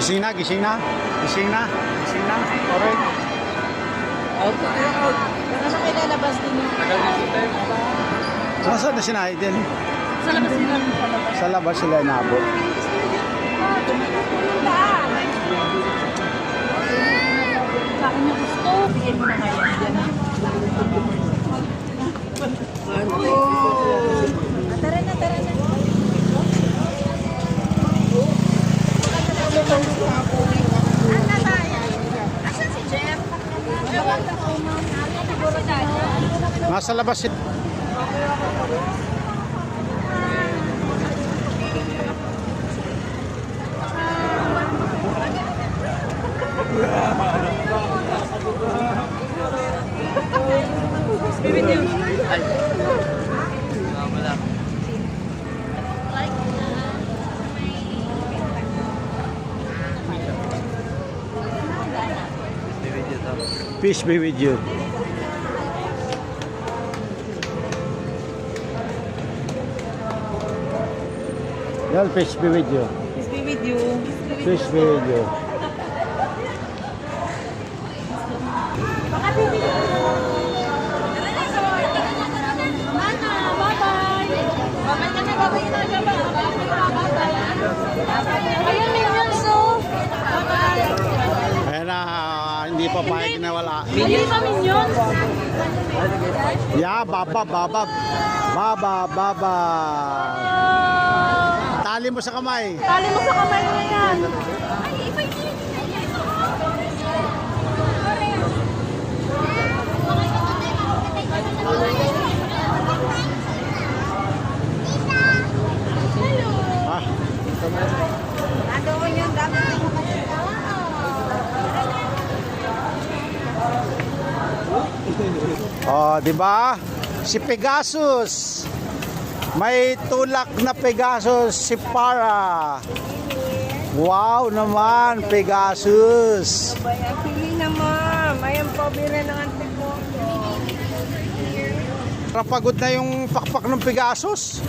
Gising na, gising na. Gising na, gising na. Alright. Out na kayo, out. Baka na kayo lalabas din yung... Tagal na si Tem. Nasaan na si Naiden? Sa labas nila. Sa labas sila inabot. Saan niya gusto? Bigyan mo na ngayon. Diyan na. Tara na, tara na. Ano tayo? Asan si Jeff? Nasa labas sila. Bibitiw. Wala. Peace be with you. Well, peace be with you. Peace be with you. Peace be with you. Baka bibili ko. Mana, bye-bye. Bye-bye ka na, bye-bye na, bye-bye. Ayun, minions, oh. Bye-bye. Ayan na, hindi pa pahig na wala. Hindi pa minions. Yeah, baba, baba. Baba, baba. Tali mo sa kamay. Tali mo sa kamay na yan. Ah, Nandoon yung dami. oh, di ba? Si Pegasus. May tulak na Pegasus si Para. Wow naman, Pegasus. Bayan, pili na ma'am. Ayan po, bira ng antipolo. Napagod na yung pakpak ng Pegasus.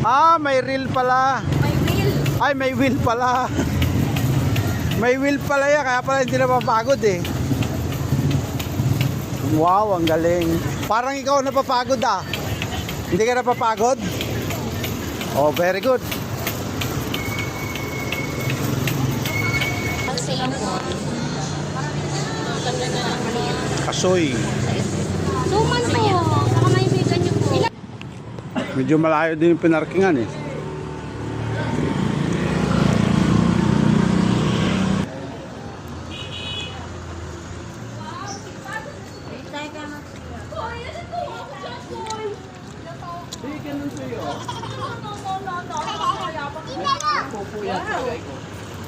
Ah, may reel pala. May wheel. Ay, may wheel pala. May wheel pala yan, kaya pala hindi napapagod eh. Wow, ang galing. Parang ikaw napapagod ah. Hindi ka napapagod? Oh, very good. Kasoy. Suman po. Saka may bigan niyo po. Medyo malayo din yung pinarkingan eh.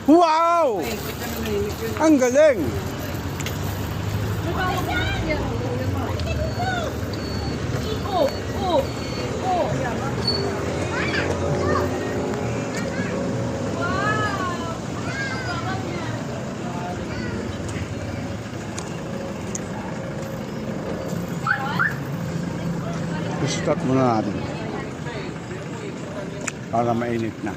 Wow! Ang galing! Oh, oh, oh. I-start muna natin. Para mainit na.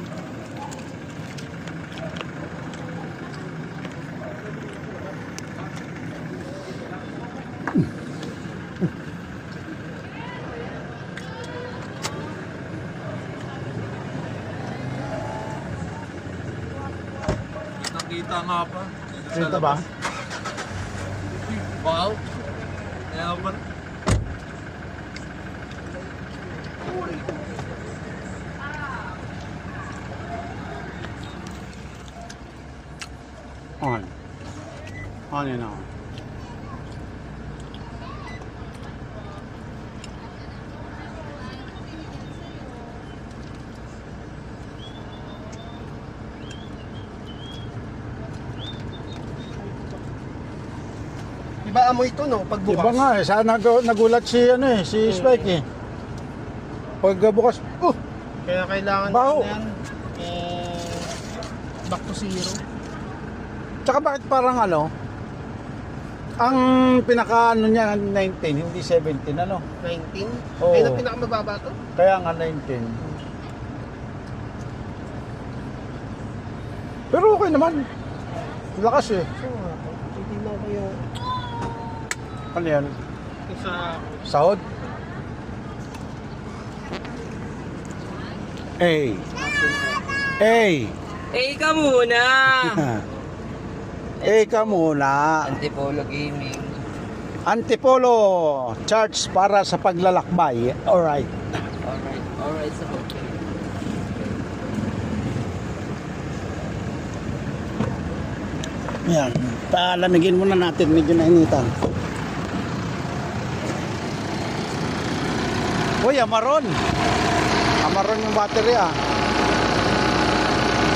Nakita nga pa. Kita ba? Wow. Kaya ba? On. On and on. Iba amoy ito no, pagbukas. Iba nga eh. Sana nagulat si, si Spike eh. Pag bukas, Kaya kailangan Baho. na yan, back to zero. Tsaka bakit parang ang pinaka niya 19, hindi 17 ano? 19? Oo. Ayun ang pinakamababa to? Kaya nga 19. Pero okay naman. Lakas eh. Hindi na kaya. Ano yan? Sa... Sahod? Hey! Hey! Eh, ka muna! Eh ka muna. Antipolo Gaming. Antipolo charge para sa paglalakbay. Alright. Alright, so okay. Yan. Palamigin muna natin. Medyo nainitan. Uy, Amaron. Amaron yung battery ah.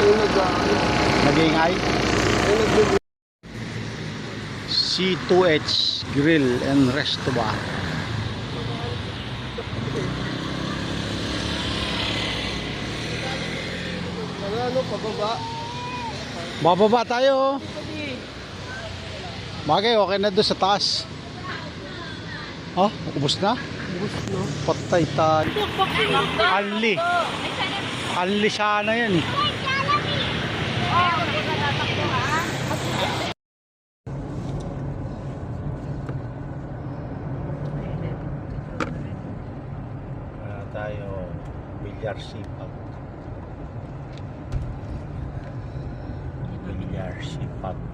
Yung nag-ano. Nag-iingay. Yung nag- C2H Grill and Resto Bar. Ano, pababa. Bababa tayo. Bagay, okay na doon sa taas. Oh, ubos na? Bus, no? Patay tayo. Anli. Anli sana yan eh. Tayo bilyar sipag. Bilyar sipag.